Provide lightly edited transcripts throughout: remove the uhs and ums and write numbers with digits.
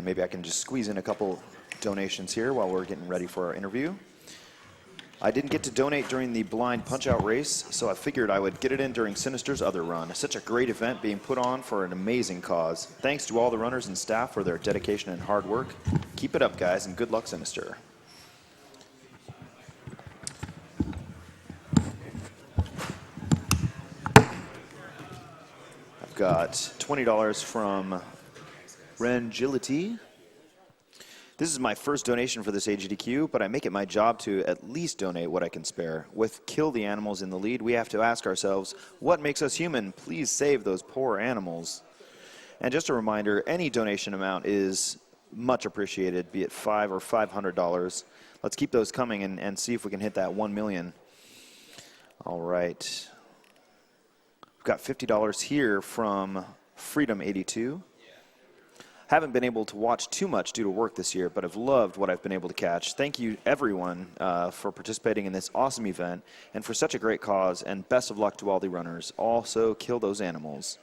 maybe I can just squeeze in a couple donations here while we're getting ready for our interview. I didn't get to donate during the blind punch-out race, so I figured I would get it in during Sinister's other run. Such a great event being put on for an amazing cause. Thanks to all the runners and staff for their dedication and hard work. Keep it up, guys, and good luck, Sinister. I've got $20 from Rangility. This is my first donation for this AGDQ, but I make it my job to at least donate what I can spare. With Kill the Animals in the lead, we have to ask ourselves, what makes us human? Please save those poor animals. And just a reminder, any donation amount is much appreciated, be it $5 or $500. Let's keep those coming and see if we can hit that 1 million. All right. We've got $50 here from Freedom82. Haven't been able to watch too much due to work this year, but I've loved what I've been able to catch. Thank you, everyone, for participating in this awesome event and for such a great cause, and best of luck to all the runners. Also, kill those animals.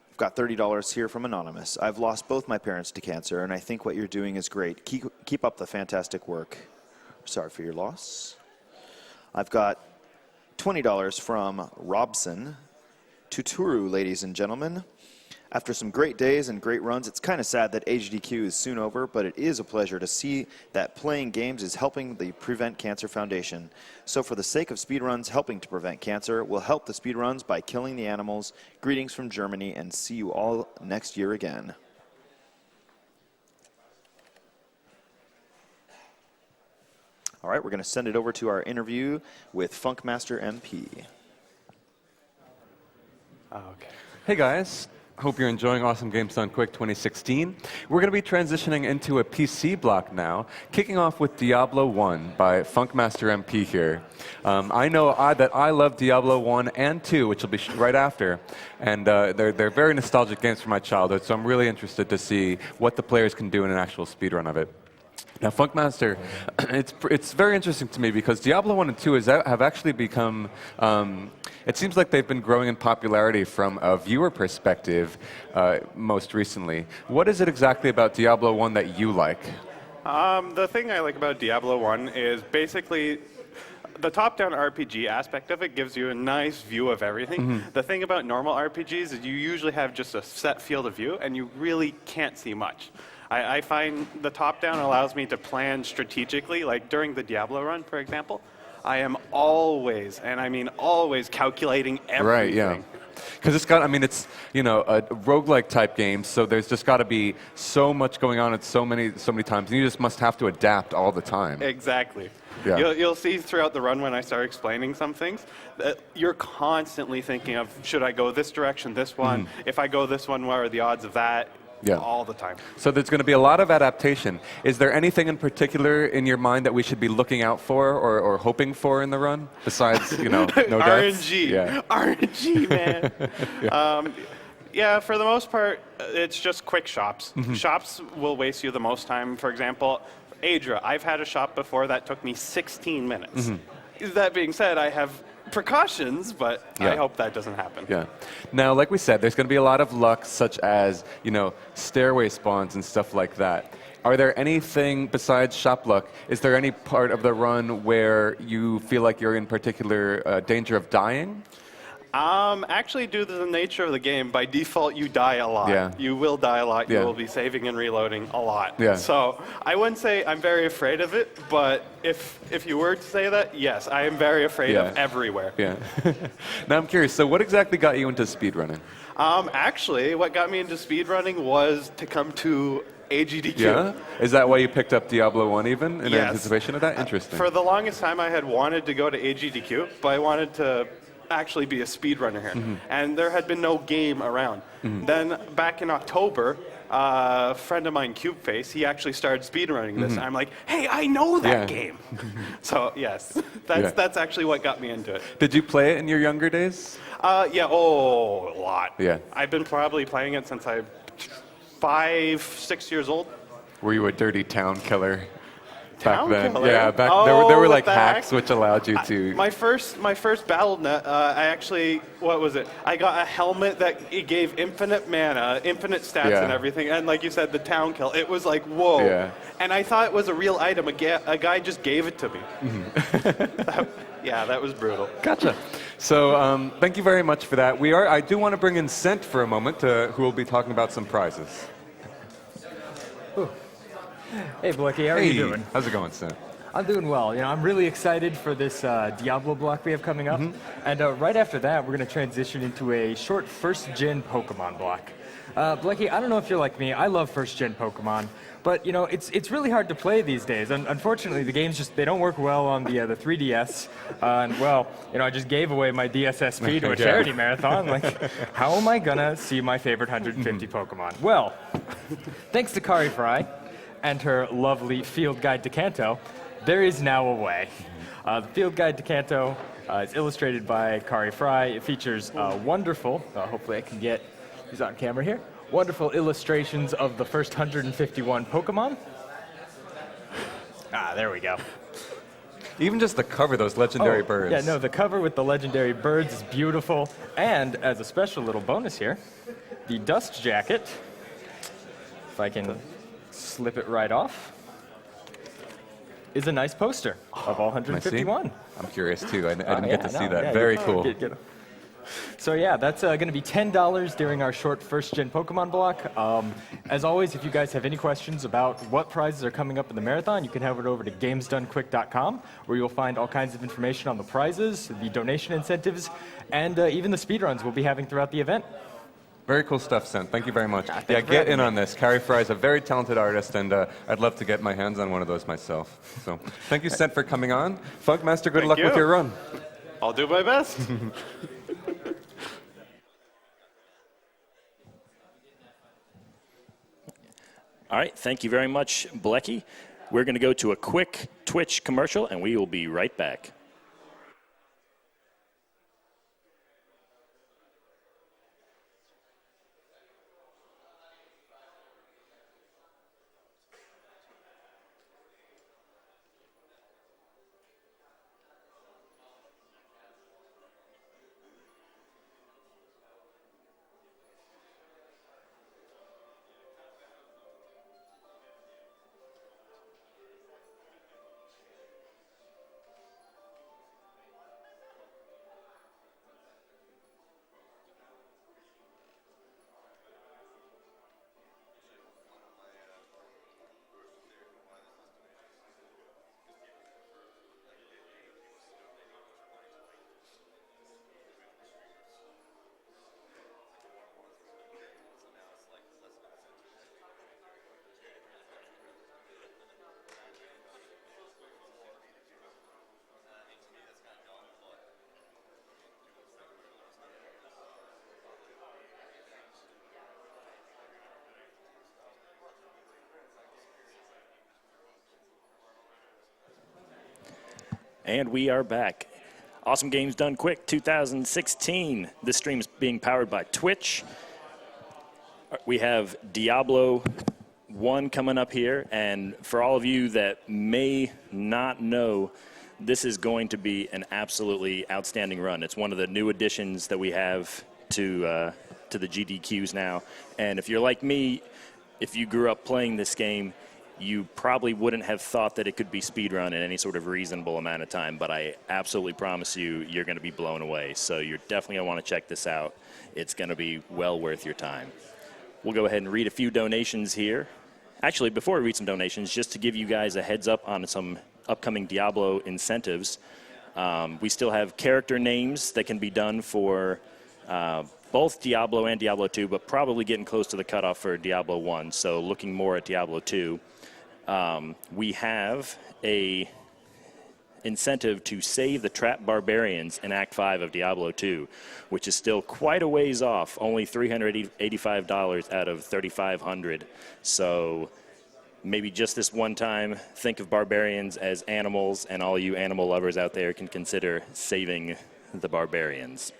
I've got $30 here from Anonymous. I've lost both my parents to cancer, and I think what you're doing is great. Keep up the fantastic work. Sorry for your loss. I've got $20 from Robson. Tuturu, ladies and gentlemen. After some great days and great runs, it's kind of sad that AGDQ is soon over, but it is a pleasure to see that playing games is helping the Prevent Cancer Foundation. So for the sake of speedruns helping to prevent cancer, we'll help the speedruns by killing the animals. Greetings from Germany, and see you all next year again. All right, we're going to send it over to our interview with Funkmastermp. Okay. Hey guys, hope you're enjoying Awesome Games Done Quick 2016. We're going to be transitioning into a PC block now, kicking off with Diablo 1 by Funkmastermp here. I know that I love Diablo 1 and 2, which will be right after, and they're very nostalgic games from my childhood, so I'm really interested to see what the players can do in an actual speedrun of it. Now, Funkmaster, it's very interesting to me because Diablo 1 and 2 have actually become, it seems like they've been growing in popularity from a viewer perspective most recently. What is it exactly about Diablo 1 that you like? The thing I like about Diablo 1 is basically the top-down RPG aspect of it gives you a nice view of everything. Mm-hmm. The thing about normal RPGs is you usually have just a set field of view and you really can't see much. I find the top-down allows me to plan strategically, like during the Diablo run, for example. I am always, and I mean always, calculating everything. Right, yeah. Because it's got, I mean, it's, you know, a roguelike type game, so there's just got to be so much going on at so many times, and you just must have to adapt all the time. Exactly. Yeah. You'll see throughout the run when I start explaining some things that you're constantly thinking of, should I go this direction, this one? If I go this one, what are the odds of that? Yeah. All the time. So there's going to be a lot of adaptation. Is there anything in particular in your mind that we should be looking out for or hoping for in the run? Besides, you know, no deaths? RNG. Yeah. RNG, man. Yeah, for the most part, it's just quick shops. Shops will waste you the most time. For example, Adra, I've had a shop before that took me 16 minutes. That being said, I have precautions, but I hope that doesn't happen. Yeah. Now, like we said, there's going to be a lot of luck, such as, you know, stairway spawns and stuff like that. Are there anything besides shop luck? Is there any part of the run where you feel like you're in particular danger of dying? Actually, due to the nature of the game, by default, you die a lot. Yeah. You will die a lot. You Yeah. will be saving and reloading a lot. Yeah. So I wouldn't say I'm very afraid of it, but if you were to say that, yes, I am very afraid of everywhere. Yeah. Now I'm curious. So what exactly got you into speedrunning? Actually, what got me into speedrunning was to come to AGDQ. Yeah? Is that why you picked up Diablo 1 even in Yes. anticipation of that? Interesting. For the longest time, I had wanted to go to AGDQ, but I wanted to actually be a speedrunner here. And there had been no game around. Then back in October, a friend of mine, Cubeface, he actually started speedrunning this. And I'm like, hey, I know that game. So yes, that's actually what got me into it. Did you play it in your younger days? A lot. Yeah. I've been probably playing it since I'm 5, 6 years old. Were you a dirty town killer? back Town then. killer? Yeah, there Oh, were what like the hacks heck? which allowed you to. My first battle net, I actually, what was it? I got a helmet that it gave infinite mana, infinite stats Yeah. and everything, and like you said, the town kill. It was like, whoa. Yeah. And I thought it was a real item. A guy just gave it to me. Yeah, that was brutal. Gotcha. So thank you very much for that. I do want to bring in Cent for a moment, who will be talking about some prizes. Hey, Blicky, how are you doing? How's it going, Cent? I'm doing well. I'm really excited for this Diablo block we have coming up. And right after that, we're going to transition into a short first-gen Pokemon block. Blicky, I don't know if you're like me. I love first-gen Pokemon. But, it's really hard to play these days. Unfortunately, the games they don't work well on the 3DS. And, well, I just gave away my DSSP to a charity marathon. Like, how am I going to see my favorite 150 Pokemon? Well, thanks to Kari Fry and her lovely Field Guide to Kanto, there is now a way. The Field Guide to Kanto is illustrated by Kari Fry. It features wonderful, hopefully I can get these on camera here, wonderful illustrations of the first 151 Pokemon. There we go. Even just the cover, those legendary birds. Yeah, no, the cover with the legendary birds is beautiful. And as a special little bonus here, the dust jacket, if I can slip it right off, is a nice poster of all 151. I'm curious too. I didn't get to see that. Yeah, Very cool. So yeah, that's going to be $10 during our short first-gen Pokemon block. As always, if you guys have any questions about what prizes are coming up in the marathon, you can head over to gamesdonequick.com, where you'll find all kinds of information on the prizes, the donation incentives, and even the speedruns we'll be having throughout the event. Very cool stuff, Cent. Thank you very much. Thank Yeah, you for get having in me. on this. Kari Fry is a very talented artist, and I'd love to get my hands on one of those myself. So thank you, Cent, for coming on. Funkmaster, good Thank luck with you. your run. I'll do my best. All right, thank you very much, Blecky. We're going to go to a quick Twitch commercial, and we will be right back. And we are back. Awesome Games Done Quick 2016. This stream is being powered by Twitch. We have Diablo 1 coming up here, and for all of you that may not know, this is going to be an absolutely outstanding run. It's one of the new additions that we have to the GDQs now. And if you're like me, if you grew up playing this game, you probably wouldn't have thought that it could be speedrun in any sort of reasonable amount of time, but I absolutely promise you, you're going to be blown away. So you're definitely going to want to check this out. It's going to be well worth your time. We'll go ahead and read a few donations here. Actually, before we read some donations, just to give you guys a heads up on some upcoming Diablo incentives, we still have character names that can be done for both Diablo and Diablo 2, but probably getting close to the cutoff for Diablo 1, so looking more at Diablo 2. We have a incentive to save the trapped barbarians in Act 5 of Diablo 2, which is still quite a ways off, only $385 out of $3,500. So maybe just this one time, think of barbarians as animals, and all you animal lovers out there can consider saving the barbarians.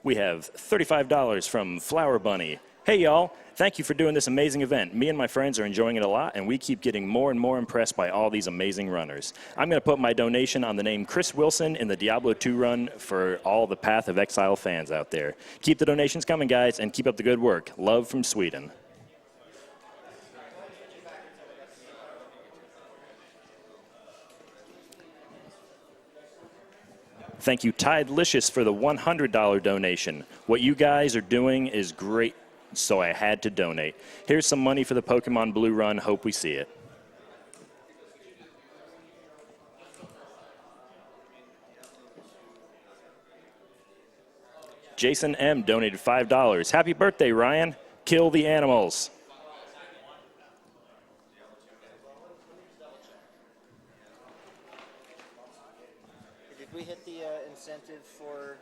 We have $35 from Flower Bunny. Hey, y'all. Thank you for doing this amazing event. Me and my friends are enjoying it a lot, and we keep getting more and more impressed by all these amazing runners. I'm going to put my donation on the name Chris Wilson in the Diablo 2 run for all the Path of Exile fans out there. Keep the donations coming, guys, and keep up the good work. Love from Sweden. Thank you, Tidelicious, for the $100 donation. What you guys are doing is great, so I had to donate. Here's some money for the Pokemon Blue run. Hope we see it. Jason M. donated $5. Happy birthday, Ryan. Kill the animals. Did we hit the incentive for...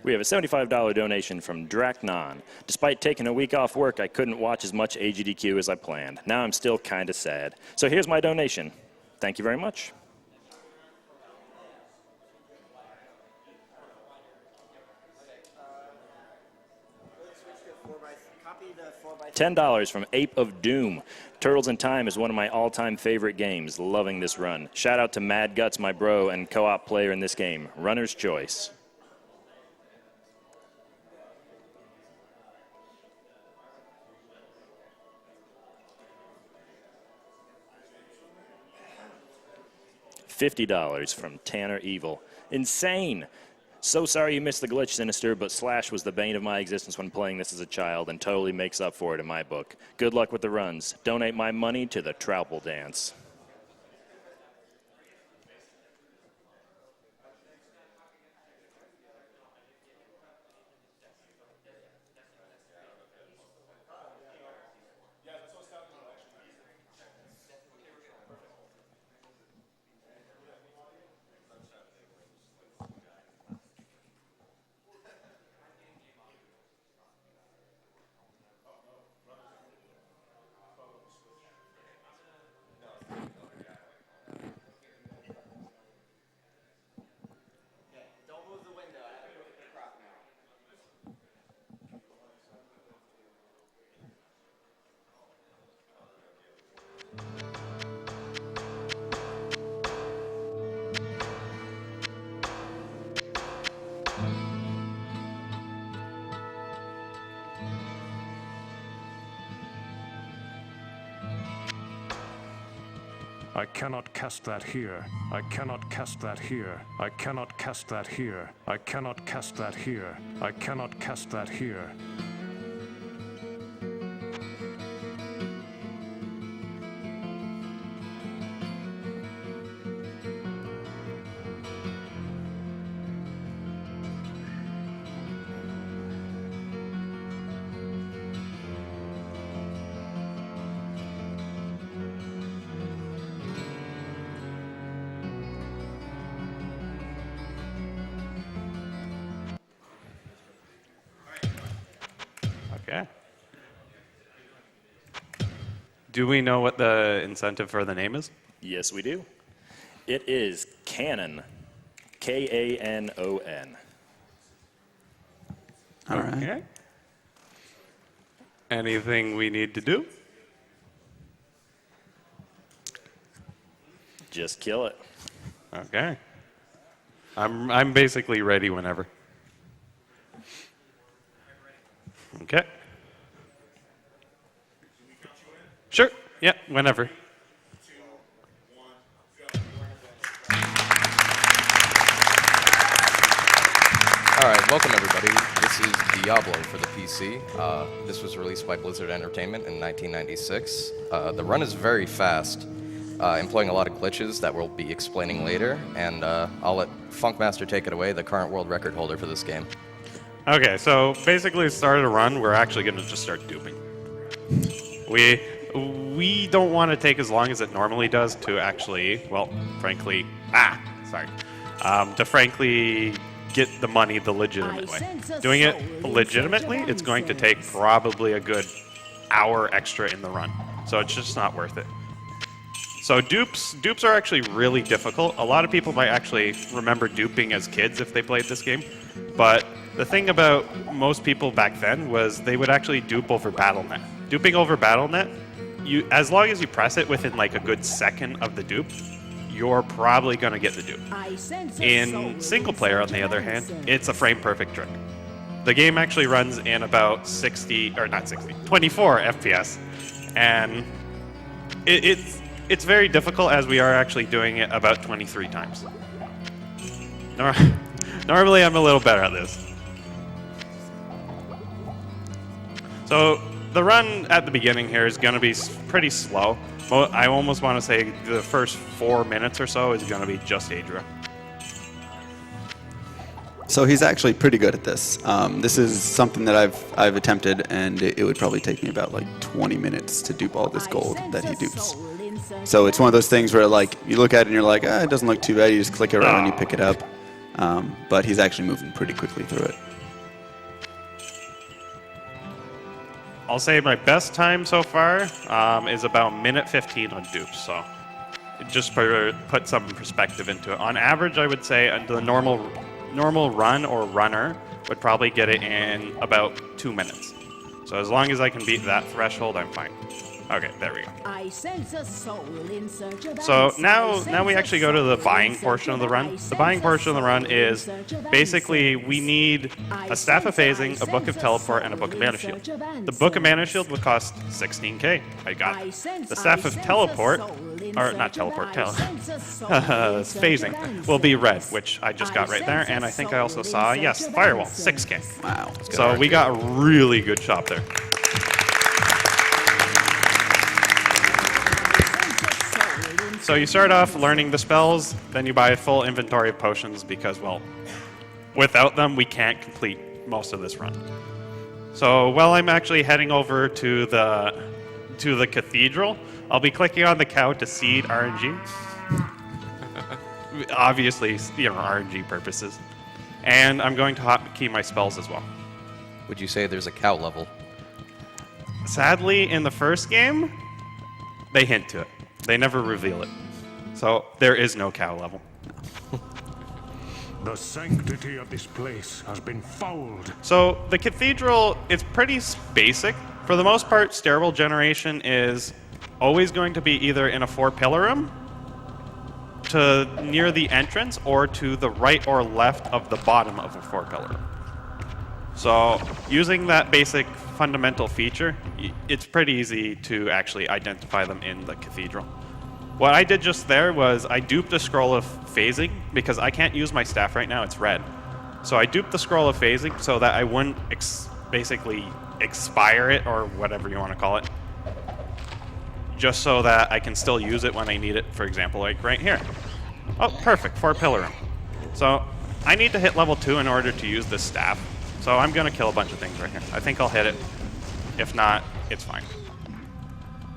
We have a $75 donation from Draknon. Despite taking a week off work, I couldn't watch as much AGDQ as I planned. Now I'm still kind of sad. So here's my donation. Thank you very much. $10 from Ape of Doom. Turtles in Time is one of my all-time favorite games. Loving this run. Shout out to Mad Guts, my bro, and co-op player in this game. Runner's choice. $50 from Tanner Evil. Insane! So sorry you missed the glitch, Sinister, but Slash was the bane of my existence when playing this as a child and totally makes up for it in my book. Good luck with the runs. Donate my money to the Troupple Dance. I cannot cast that here. I cannot cast that here. I cannot cast that here. I cannot cast that here. I cannot cast that here. Okay. Do we know what the incentive for the name is? Yes, we do. It is Canon. K-A-N-O-N. All right. Okay. Anything we need to do? Just kill it. Okay. I'm basically ready whenever. Okay. Sure. Yeah, whenever. All right, welcome everybody. This is Diablo for the PC. This was released by Blizzard Entertainment in 1996. The run is very fast. employing a lot of glitches that we'll be explaining later, and I'll let Funkmaster take it away, the current world record holder for this game. Okay, so basically to start a run, we're actually going to just start duping. We don't want to take as long as it normally does to actually, well, frankly, to frankly get the money the legitimate way. Doing it legitimately, it's going to take probably a good hour extra in the run. So it's just not worth it. So dupes are actually really difficult. A lot of people might actually remember duping as kids if they played this game. But the thing about most people back then was they would actually dupe over BattleNet. Duping over BattleNet, as long as you press it within like a good second of the dupe, you're probably going to get the dupe. In single player, on the other hand, it's a frame perfect trick. The game actually runs in about 24 FPS, and it's very difficult as we are actually doing it about 23 times. Normally I'm a little better at this. So the run at the beginning here is going to be pretty slow. I almost want to say the first 4 minutes or so is going to be just Adria. So he's actually pretty good at this. This is something that I've attempted, and it would probably take me about like 20 minutes to dupe all this gold that he dupes. So it's one of those things where like you look at it and you're like, it doesn't look too bad. You just click it around and you pick it up. But he's actually moving pretty quickly through it. I'll say my best time so far is about minute 15 on dupes. So just put some perspective into it. On average, I would say the normal run or runner would probably get it in about 2 minutes. So as long as I can beat that threshold, I'm fine. Okay, there we go. So now we actually go to the buying portion of the run. The buying portion of the run is basically we need a Staff of Phasing, a Book of Teleport, and a Book of Mana Shield. The Book of Mana Shield would cost 16k. I got it. The Staff of Teleport, or not Teleport, Phasing, will be red, which I just got right there. And I think I also saw, yes, Firewall, 6k. Wow. So we got a really good shop there. So you start off learning the spells, then you buy a full inventory of potions because, well, without them we can't complete most of this run. So while I'm actually heading over to the cathedral, I'll be clicking on the cow to seed RNG. Obviously, RNG purposes. And I'm going to hotkey my spells as well. Would you say there's a cow level? Sadly, in the first game, they hint to it. They never reveal it. So there is no cow level. The sanctity of this place has been fouled. So the cathedral is pretty basic. For the most part, stairwell generation is always going to be either in a 4-pillar room, to near the entrance, or to the right or left of the bottom of a 4-pillar room. So using that basic fundamental feature, it's pretty easy to actually identify them in the cathedral. What I did just there was I duped a scroll of phasing because I can't use my staff right now, it's red. So I duped the scroll of phasing so that I wouldn't basically expire it, or whatever you want to call it, just so that I can still use it when I need it, for example, like right here. Oh, perfect, 4-pillar room. So I need to hit level 2 in order to use this staff. So I'm going to kill a bunch of things right here. I think I'll hit it. If not, it's fine.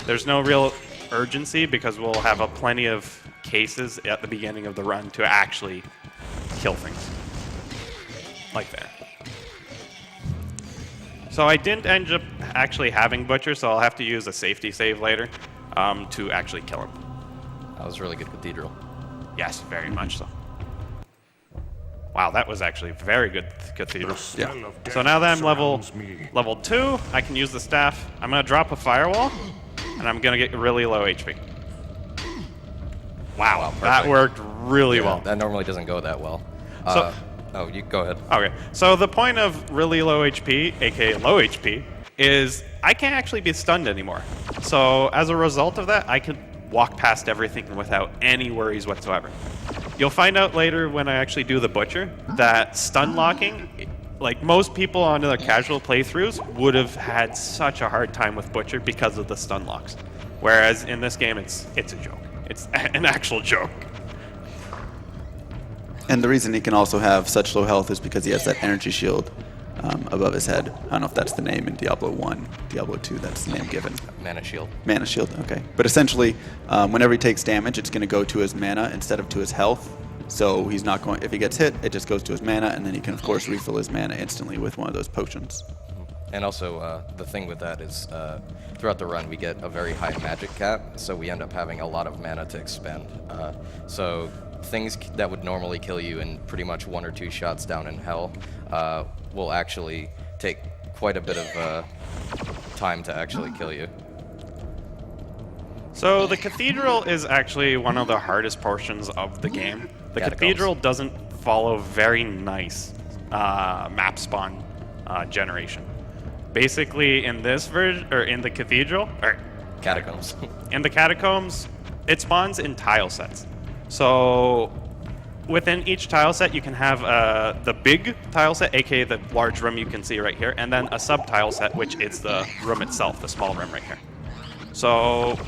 There's no real urgency because we'll have plenty of cases at the beginning of the run to actually kill things. Like there. So I didn't end up actually having Butcher, so I'll have to use a safety save later to actually kill him. That was a really good cathedral. Yes, very much so. Wow, that was actually a very good cathedral. Yeah. So now that I'm level 2, I can use the staff. I'm going to drop a firewall, and I'm going to get really low HP. Wow, that worked really well. That normally doesn't go that well. Oh, you go ahead. Okay, so the point of really low HP, aka low HP, is I can't actually be stunned anymore. So as a result of that, I can walk past everything without any worries whatsoever. You'll find out later when I actually do the Butcher that stun locking, like most people on their casual playthroughs would have had such a hard time with Butcher because of the stun locks. Whereas in this game, it's a joke. It's an actual joke. And the reason he can also have such low health is because he has that energy shield above his head. I don't know if that's the name in Diablo 1. Diablo 2, that's the name given. Mana shield. Mana shield, okay. But essentially, whenever he takes damage, it's going to go to his mana instead of to his health. So he's not going, if he gets hit, it just goes to his mana, and then he can, of course, refill his mana instantly with one of those potions. And also, the thing with that is, throughout the run, we get a very high magic cap, so we end up having a lot of mana to expend. So things that would normally kill you in pretty much 1 or 2 shots down in hell will actually take quite a bit of time to actually kill you. So the cathedral is actually one of the hardest portions of the game. The cathedral doesn't follow very nice map spawn generation. Basically, in this version, or in the cathedral, or Catacombs. in the catacombs, it spawns in tile sets. So within each tile set, you can have the big tile set, aka the large room you can see right here, and then a sub tile set, which is the room itself, the small room right here. So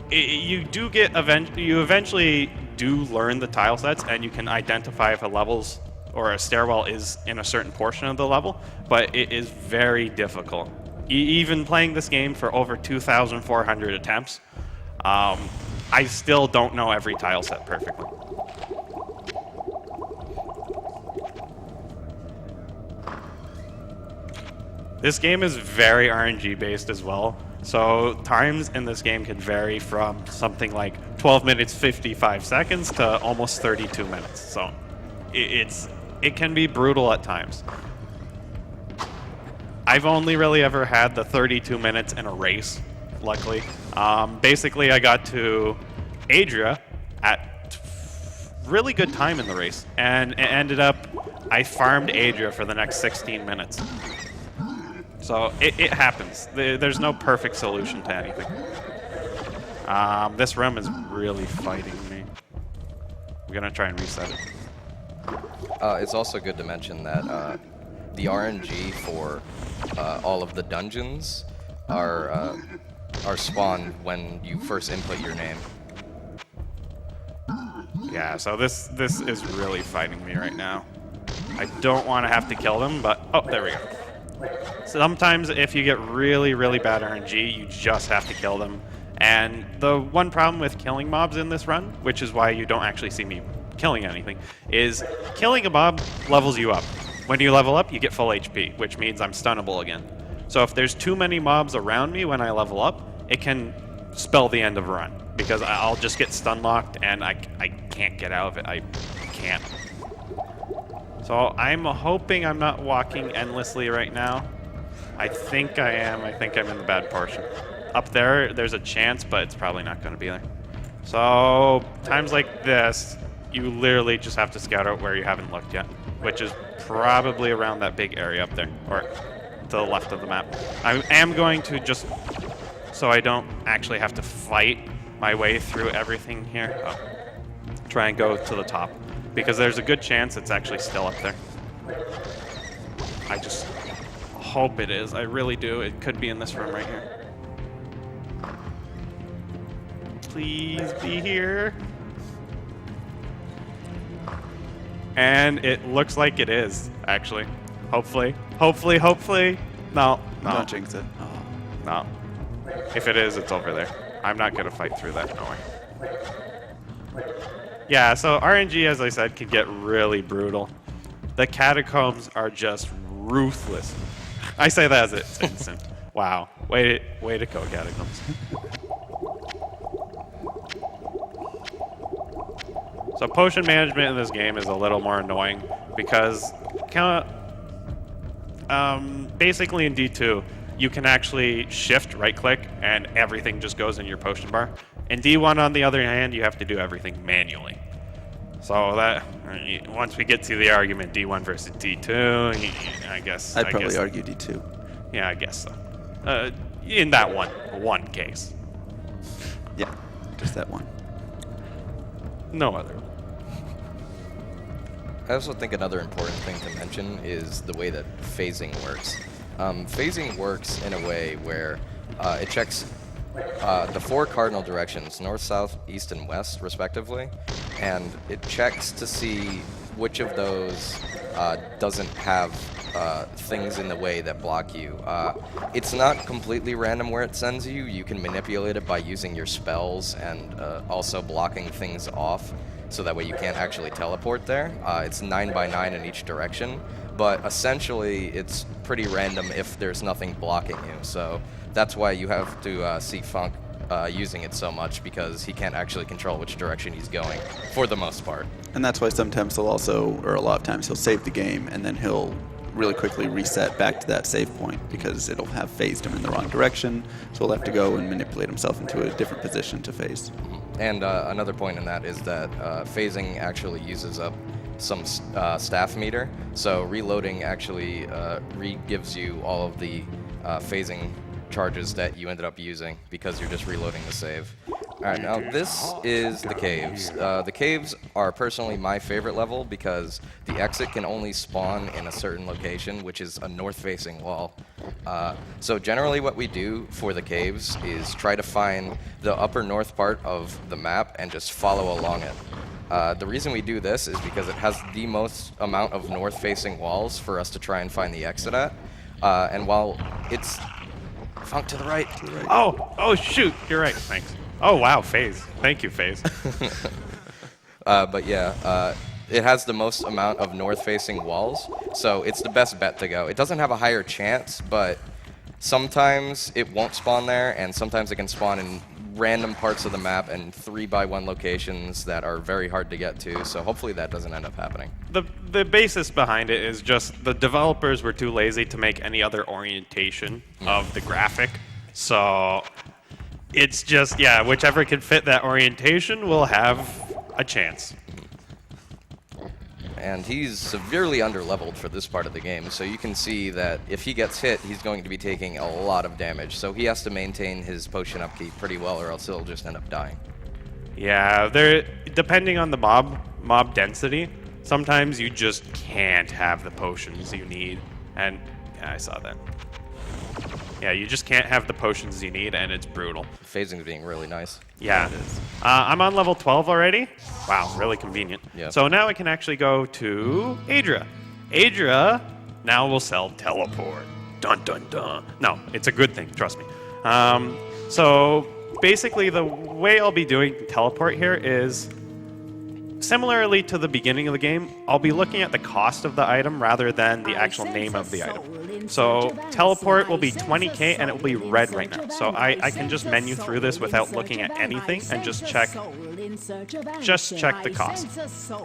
you do get you eventually do learn the tile sets, and you can identify if a levels or a stairwell is in a certain portion of the level, but it is very difficult. Even playing this game for over 2,400 attempts, I still don't know every tile set perfectly. This game is very RNG based as well, so times in this game can vary from something like 12 minutes 55 seconds to almost 32 minutes. So it can be brutal at times. I've only really ever had the 32 minutes in a race, luckily. Basically, I got to Adria at really good time in the race, and it ended up I farmed Adria for the next 16 minutes. So it happens. There's no perfect solution to anything. This room is really fighting me. We're gonna try and reset it. It's also good to mention that the RNG for all of the dungeons are spawned when you first input your name. Yeah, so this is really fighting me right now. I don't want to have to kill them, but oh, there we go. Sometimes if you get really, really bad RNG, you just have to kill them. And the one problem with killing mobs in this run, which is why you don't actually see me killing anything, is killing a mob levels you up. When you level up, you get full HP, which means I'm stunnable again. So if there's too many mobs around me when I level up, it can spell the end of a run, because I'll just get stun locked and I can't get out of it. I can't. So I'm hoping I'm not walking endlessly right now. I think I am. I think I'm in the bad portion. Up there, there's a chance, but it's probably not going to be there. So times like this, you literally just have to scout out where you haven't looked yet, which is probably around that big area up there, or to the left of the map. I am going to just, so I don't actually have to fight my way through everything here, try and go to the top, because there's a good chance it's actually still up there. I just hope it is. I really do. It could be in this room right here. Please be here. And it looks like it is, actually. Hopefully. Hopefully, hopefully. No, no. Don't jinx it. Oh. No. If it is, it's over there. I'm not going to fight through that. No way. Yeah, so RNG, as I said, can get really brutal. The catacombs are just ruthless. I say that as it's instant. Wow. Way to go, catacombs. So potion management in this game is a little more annoying because basically in D2, you can actually shift right-click and everything just goes in your potion bar. In D1, on the other hand, you have to do everything manually. So that once we get to the argument D1 versus D2, I guess I'd probably argue D2. Yeah, I guess so. In that one case. Yeah, just that one. No other. I also think another important thing to mention is the way that phasing works. Phasing works in a way where it checks the 4 cardinal directions, north, south, east, and west, respectively, and it checks to see which of those doesn't have things in the way that block you. It's not completely random where it sends you. You can manipulate it by using your spells and also blocking things off, so that way you can't actually teleport there. It's 9 by 9 in each direction, but essentially it's pretty random if there's nothing blocking you. So that's why you have to see Funk using it so much, because he can't actually control which direction he's going, for the most part. And that's why sometimes he'll also, or a lot of times, he'll save the game and then he'll really quickly reset back to that save point, because it'll have phased him in the wrong direction, so he'll have to go and manipulate himself into a different position to phase. And another point in that is that phasing actually uses up some staff meter, so reloading actually re-gives you all of the phasing charges that you ended up using, because you're just reloading the save. Alright, now this is the caves. The caves are personally my favorite level, because the exit can only spawn in a certain location, which is a north-facing wall. So generally what we do for the caves is try to find the upper north part of the map and just follow along it. The reason we do this is because it has the most amount of north-facing walls for us to try and find the exit at. And while it's... Funk to the right. Oh, shoot. You're right. Thanks. Oh, wow, Phase. Thank you, Phase. But yeah, it has the most amount of north-facing walls, so it's the best bet to go. It doesn't have a higher chance, but sometimes it won't spawn there, and sometimes it can spawn in random parts of the map and 3x1 locations that are very hard to get to, so hopefully that doesn't end up happening. The basis behind it is just the developers were too lazy to make any other orientation of the graphic, so it's just, yeah, whichever can fit that orientation will have a chance. And he's severely underleveled for this part of the game, so you can see that if he gets hit, he's going to be taking a lot of damage. So he has to maintain his potion upkeep pretty well, or else he'll just end up dying. Yeah, depending on the mob density, sometimes you just can't have the potions you need. And yeah, I saw that. Yeah, you just can't have the potions you need, and it's brutal. Phasing's being really nice. Yeah, it is. I'm on level 12 already. Wow, really convenient. Yep. So now I can actually go to Adria. Adria now will sell teleport. Dun, dun, dun. No, it's a good thing, trust me. So basically the way I'll be doing teleport here is similarly to the beginning of the game, I'll be looking at the cost of the item rather than the actual name of the item. So teleport will be 20k and it will be red right now. So I can just menu through this without looking at anything and just check the cost.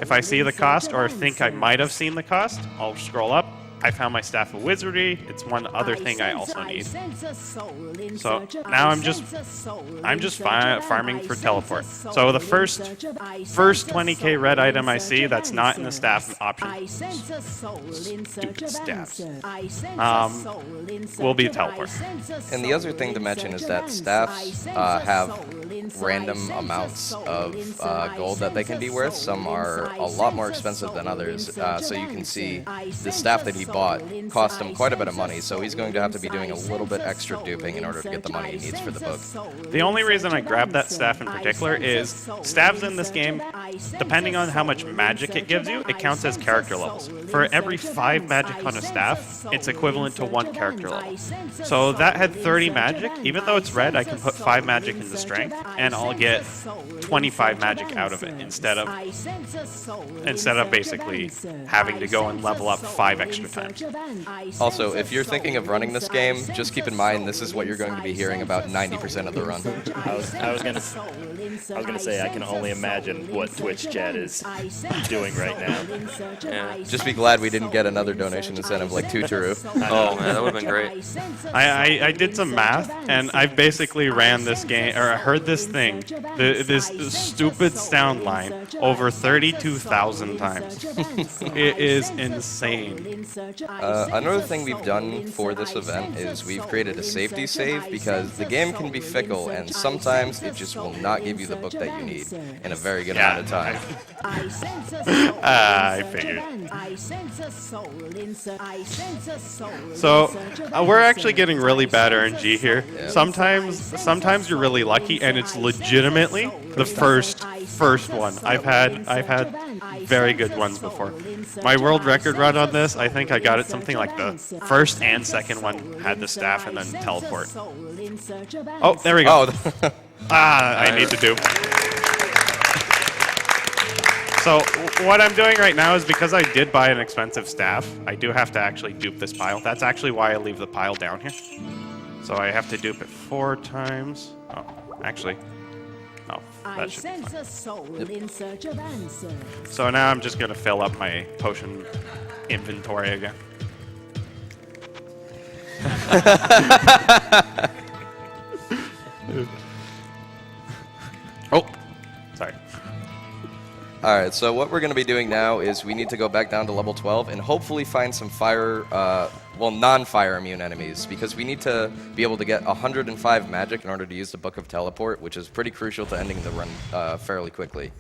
If I see the cost or think I might have seen the cost, I'll scroll up. I found my Staff of Wizardry. It's one other thing I also need. So now I'm just farming for teleport. So the first 20k red item I see that's not in the staff option, stupid staffs, will be teleport. And the other thing to mention is that staffs have random amounts of gold that they can be worth. Some are a lot more expensive than others. So you can see the staff that he bought cost him quite a bit of money, so he's going to have to be doing a little bit extra duping in order to get the money he needs for the book. The only reason I grabbed that staff in particular is staffs in this game, depending on how much magic it gives you, it counts as character levels. For every 5 magic on a staff, it's equivalent to 1 character level. So that had 30 magic. Even though it's red, I can put 5 magic into strength, and I'll get 25 magic out of it instead of basically having to go and level up 5 extra times. Also, if you're thinking of running this game, just keep in mind this is what you're going to be hearing about 90% of the run. I was gonna say I can only imagine what Twitch chat is doing right now. Yeah. Just be glad we didn't get another donation incentive like Tutoru. Oh man, that would have been great. I did some math, and I've basically ran this game, or heard this thing, this stupid sound line over 32,000 times. It is insane. Another thing we've done for this event is we've created a safety save, because the game can be fickle and sometimes it just will not give give you the book that you need in a very good amount of time. I figured. So we're actually getting really bad RNG here. Yeah. Sometimes you're really lucky, and it's legitimately the first one. I've had very good ones before. My world record run on this, I think I got it something like the first and second one had the staff and then teleport. Oh, there we go. Oh, I need to do. So what I'm doing right now is because I did buy an expensive staff, I do have to actually dupe this pile. That's actually why I leave the pile down here. So I have to dupe it 4 times. Oh, actually, no, that should be fine. So now I'm just going to fill up my potion inventory again. Oh, sorry. all right. So what we're going to be doing now is we need to go back down to level 12 and hopefully find some non-fire immune enemies, because we need to be able to get 105 magic in order to use the Book of Teleport, which is pretty crucial to ending the run fairly quickly.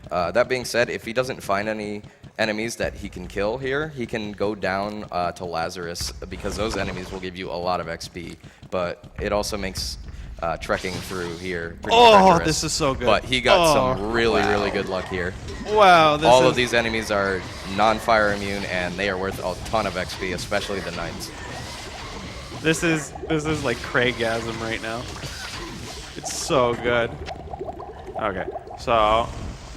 That being said, if he doesn't find any enemies that he can kill here, he can go down to Lazarus, because those enemies will give you a lot of XP, but it also makes trekking through here pretty treacherous. This is so good. But he got some really good luck here. Wow, All of these enemies are non-fire immune, and they are worth a ton of XP, especially the knights. This is like Craigasm right now. It's so good. Okay, so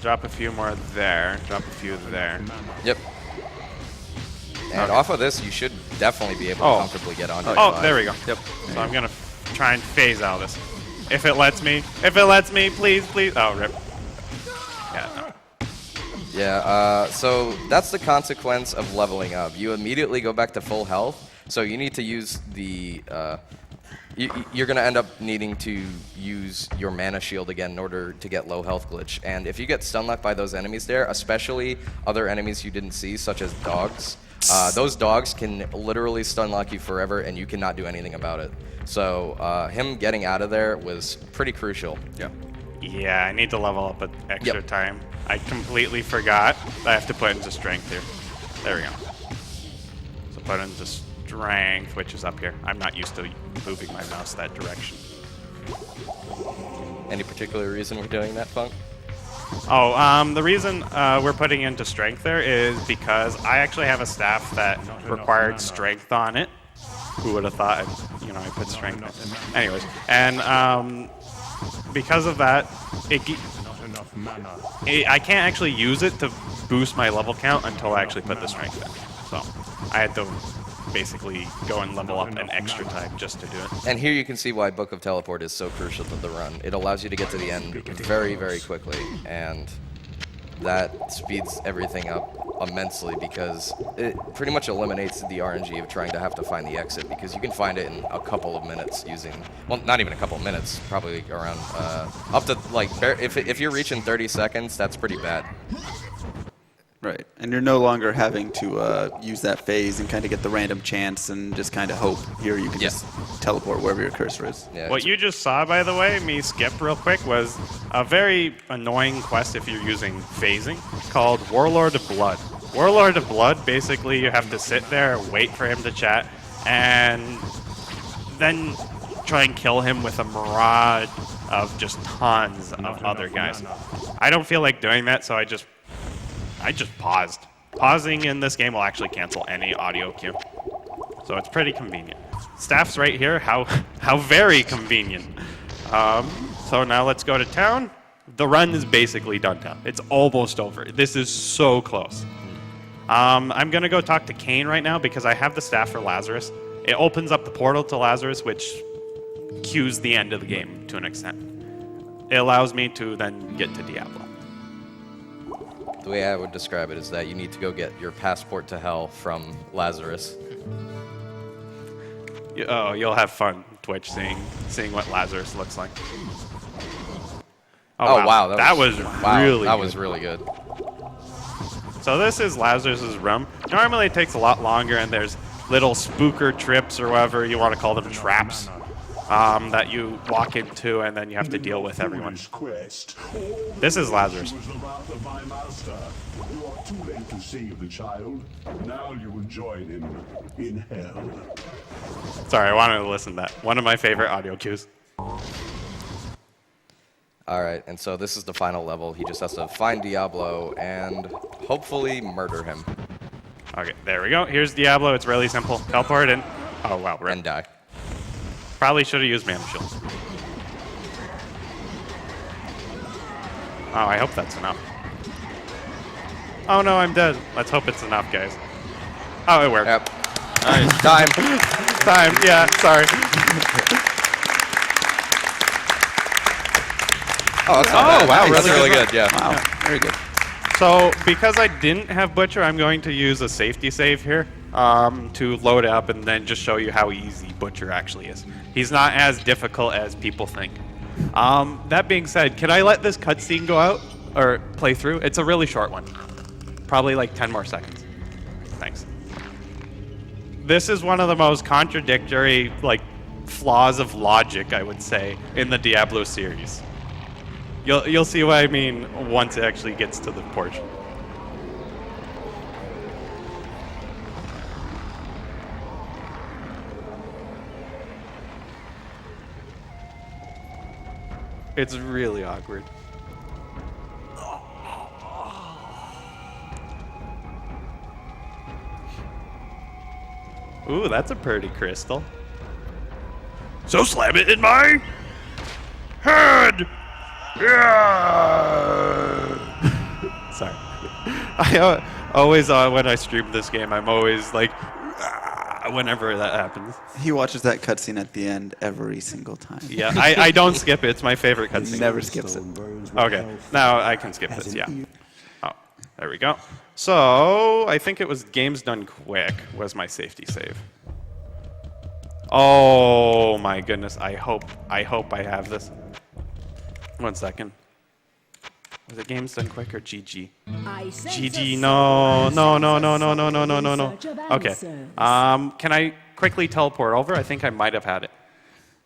drop a few more there. Drop a few there. Yep. And off of this, you should definitely be able to comfortably get onto. Oh, there we go. Yep. So I'm gonna try and phase out this. If it lets me, please. Oh, rip. Yeah. No. Yeah, so that's the consequence of leveling up. You immediately go back to full health, so you need to use the... you're going to end up needing to use your mana shield again in order to get low health glitch. And if you get stun locked by those enemies there, especially other enemies you didn't see, such as dogs, those dogs can literally stun lock you forever, and you cannot do anything about it. So him getting out of there was pretty crucial. Yeah. Yeah, I need to level up at extra time. I completely forgot that I have to put into strength here. There we go. So put into strength, which is up here. I'm not used to moving my mouse that direction. Any particular reason we're doing that, Funk? Oh, the reason we're putting into strength there is because I actually have a staff that required strength on it. Who would have thought, I put strength in. Anyways, and because of that, I can't actually use it to boost my level count until I actually put the strength in. So I had to basically go and level up an extra time just to do it. And here you can see why Book of Teleport is so crucial to the run. It allows you to get to the end very, very quickly, and that speeds everything up immensely, because it pretty much eliminates the RNG of trying to have to find the exit, because you can find it in a couple of minutes using, well, not even a couple of minutes, probably around up to like, if you're reaching 30 seconds, that's pretty bad. Right, and you're no longer having to use that phase and kind of get the random chance and just kind of hope. Here you can just teleport wherever your cursor is. Yeah. What you just saw, by the way, me skip real quick, was a very annoying quest if you're using phasing called Warlord of Blood. Warlord of Blood, basically you have to sit there, wait for him to chat, and then try and kill him with a mirage of just tons of other guys. I don't feel like doing that, so I just paused. Pausing in this game will actually cancel any audio cue. So it's pretty convenient. Staff's right here. How very convenient. So now let's go to town. The run is basically done now. It's almost over. This is so close. I'm going to go talk to Kane right now because I have the staff for Lazarus. It opens up the portal to Lazarus, which cues the end of the game to an extent. It allows me to then get to Diablo. The way I would describe it is that you need to go get your passport to hell from Lazarus. You'll have fun, Twitch, seeing what Lazarus looks like. Oh wow, that was really that good. was really good. So this is Lazarus's room. Normally it takes a lot longer, and there's little spooker trips or whatever you want to call them, traps. that you walk into, and then you have to deal with everyone. This is Lazarus. You are too late to save the child. Now you will join him in hell. Sorry, I wanted to listen to that. One of my favorite audio cues. All right, and so this is the final level. He just has to find Diablo and hopefully murder him. Okay, there we go. Here's Diablo. It's really simple. Teleport in. Oh, wow. Rip. And die. Probably should have used Mana Shield. Oh, I hope that's enough. Oh, no, I'm dead. Let's hope it's enough, guys. Oh, it worked. Yep. Time. Time, yeah, sorry. Oh, that's not bad. wow, That's really really good. good, yeah. Wow, very good. So, because I didn't have Butcher, I'm going to use a safety save here to load up and then just show you how easy Butcher actually is. He's not as difficult as people think. That being said, can I let this cutscene go out or play through? It's a really short one. Probably like 10 more seconds. Thanks. This is one of the most contradictory flaws of logic, I would say, in the Diablo series. You'll see what I mean once it actually gets to the portion. It's really awkward. Ooh, that's a pretty crystal. So slam it in my head! Yeah! Sorry. I always, when I stream this game, I'm always like, whenever that happens. He watches that cutscene at the end every single time. Yeah, I don't skip it. It's my favorite cutscene. He never skips it. Okay, now I can skip this, yeah. Oh, there we go. So, I think it was Games Done Quick was my safety save. Oh my goodness, I hope I have this. 1 second. Was it Games Done Quick or GG? GG, no. Okay. Can I quickly teleport over? I think I might have had it.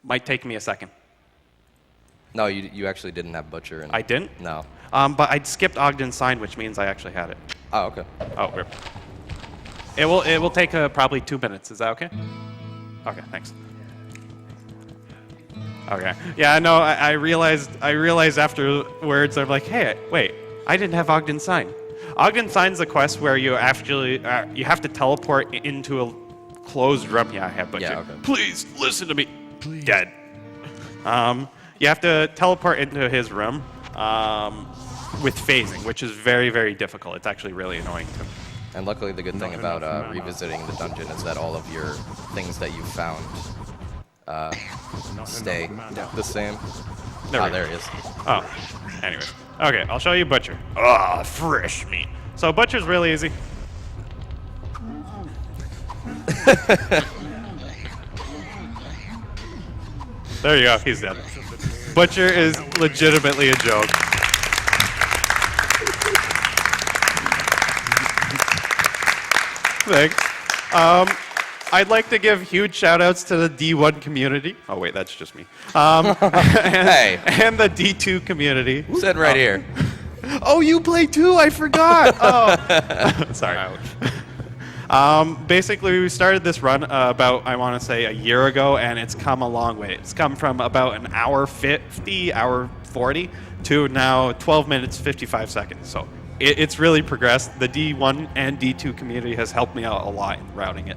Might take me a second. No, you actually didn't have Butcher. I didn't? No. But I'd skipped Ogden's Sign, which means I actually had it. Oh, okay. Oh, rip. It will take probably 2 minutes. Is that okay? Okay, thanks. Okay. Yeah, no, I realized afterwards, I'm like, hey, wait, I didn't have Ogden's Sign. Ogden's Sign's a quest where you actually you have to teleport into a closed room. Yeah, I have Butcher. Yeah, okay. Please listen to me. Please. Dead. You have to teleport into his room with phasing, which is very, very difficult. It's actually really annoying too. And luckily, the good thing about revisiting the dungeon is that all of your things that you found stay the same. There he is. Oh, anyways. Okay, I'll show you Butcher. Ah, fresh meat. So Butcher's really easy. There you go, he's dead. Butcher is legitimately a joke. Thanks. I'd like to give huge shout-outs to the D1 community. Oh, wait, that's just me. Hey. And the D2 community. Sitting right here. Oh, you play too? I forgot. Oh, sorry. Basically, we started this run about, I want to say, a year ago, and it's come a long way. It's come from about an hour 50, hour 40, to now 12 minutes, 55 seconds. So it's really progressed. The D1 and D2 community has helped me out a lot in routing it.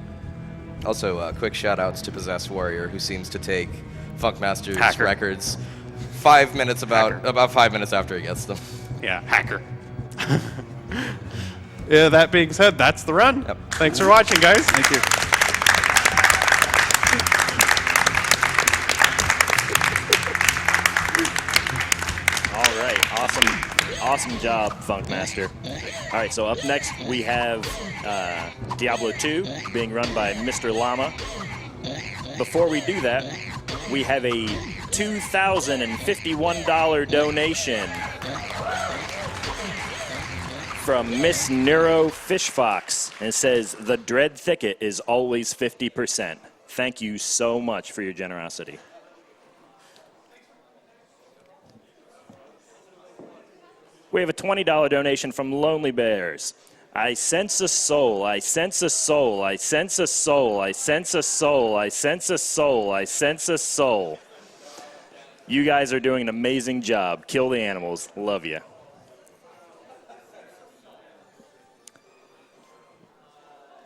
Also, quick shout-outs to Possessed Warrior, who seems to take Funkmaster's Hacker. records 5 minutes about 5 minutes after he gets them. Yeah, hacker. Yeah, that being said, that's the run. Yep. Thanks for watching, guys. Thank you. All right, awesome job, Funkmaster. All right, so up next we have Diablo 2 being run by Mr. Llama. Before we do that, we have a $2,051 donation from Miss Neuro Fishfox, and it says, "The Dread Thicket is always 50%. Thank you so much for your generosity." We have a $20 donation from Lonely Bears. I sense a soul, I sense a soul, I sense a soul, I sense a soul, I sense a soul, I sense a soul. You guys are doing an amazing job. Kill the animals. Love you.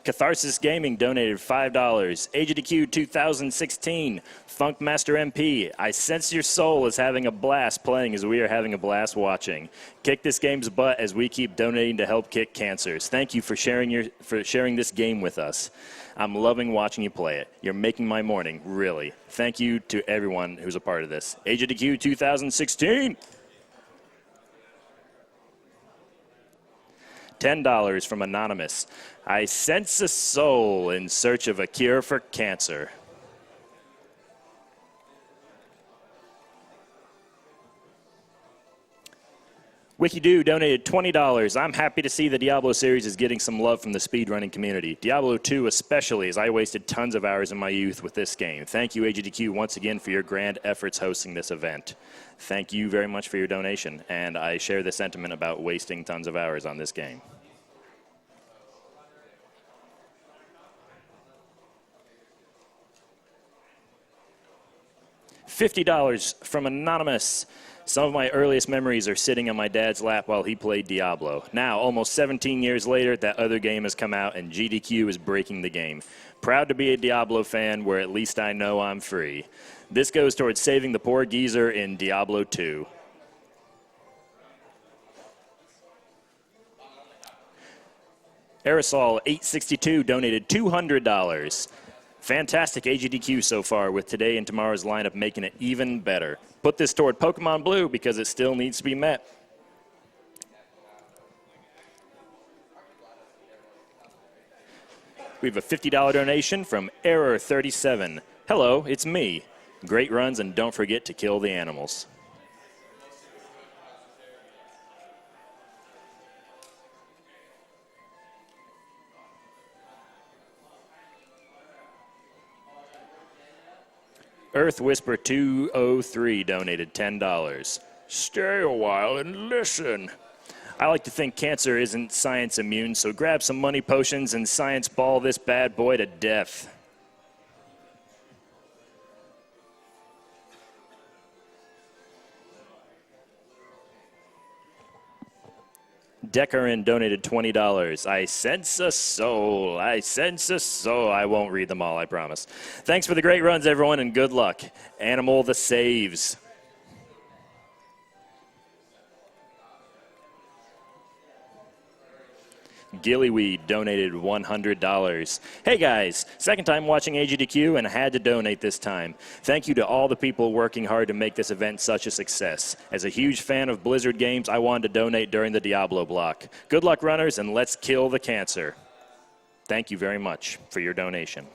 Catharsis Gaming donated $5. AGDQ 2016. Funkmastermp. I sense your soul is having a blast playing as we are having a blast watching. Kick this game's butt as we keep donating to help kick cancers. Thank you for sharing this game with us. I'm loving watching you play it. You're making my morning, really. Thank you to everyone who's a part of this. AGDQ 2016. $10 from Anonymous. I sense a soul in search of a cure for cancer. WikiDoo donated $20. I'm happy to see the Diablo series is getting some love from the speedrunning community. Diablo 2 especially, as I wasted tons of hours in my youth with this game. Thank you, AGDQ, once again for your grand efforts hosting this event. Thank you very much for your donation, and I share the sentiment about wasting tons of hours on this game. $50 from Anonymous. Some of my earliest memories are sitting on my dad's lap while he played Diablo. Now, almost 17 years later, that other game has come out and GDQ is breaking the game. Proud to be a Diablo fan where at least I know I'm free. This goes towards saving the poor geezer in Diablo 2. Aerosol 862 donated $200. Fantastic AGDQ so far, with today and tomorrow's lineup making it even better. Put this toward Pokemon Blue because it still needs to be met. We have a $50 donation from Error37. Hello, it's me. Great runs, and don't forget to kill the animals. Earth Whisper 203 donated $10. Stay a while and listen. I like to think cancer isn't science immune, so grab some money potions and science ball this bad boy to death. Decarin donated $20. I sense a soul. I sense a soul. I won't read them all, I promise. Thanks for the great runs, everyone, and good luck. Animal the saves. Gillyweed donated $100. Hey guys, second time watching AGDQ and had to donate this time. Thank you to all the people working hard to make this event such a success. As a huge fan of Blizzard games, I wanted to donate during the Diablo block. Good luck, runners, and let's kill the cancer. Thank you very much for your donation.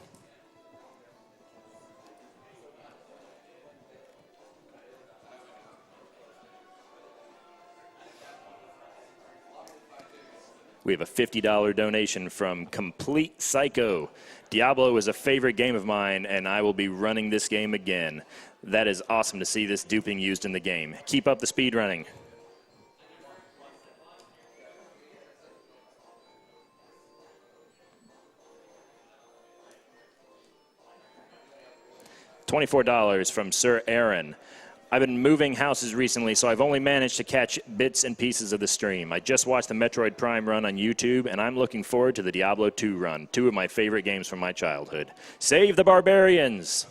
We have a $50 donation from Complete Psycho. Diablo is a favorite game of mine, and I will be running this game again. That is awesome to see this duping used in the game. Keep up the speed running. $24 from Sir Aaron. I've been moving houses recently, so I've only managed to catch bits and pieces of the stream. I just watched the Metroid Prime run on YouTube, and I'm looking forward to the Diablo 2 run, two of my favorite games from my childhood. Save the barbarians!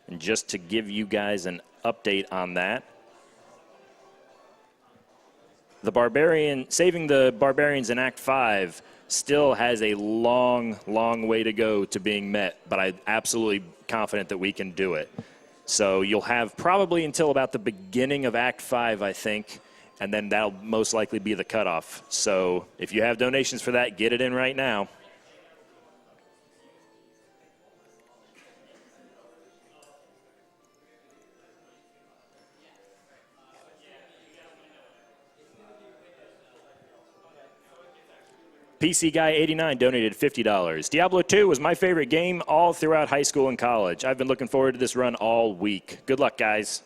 And just to give you guys an update on that, saving the barbarians in Act 5 still has a long, long way to go to being met, but I'm absolutely confident that we can do it. So you'll have probably until about the beginning of Act 5, I think, and then that'll most likely be the cutoff. So if you have donations for that, get it in right now. PC Guy 89 donated $50. Diablo 2 was my favorite game all throughout high school and college. I've been looking forward to this run all week. Good luck, guys.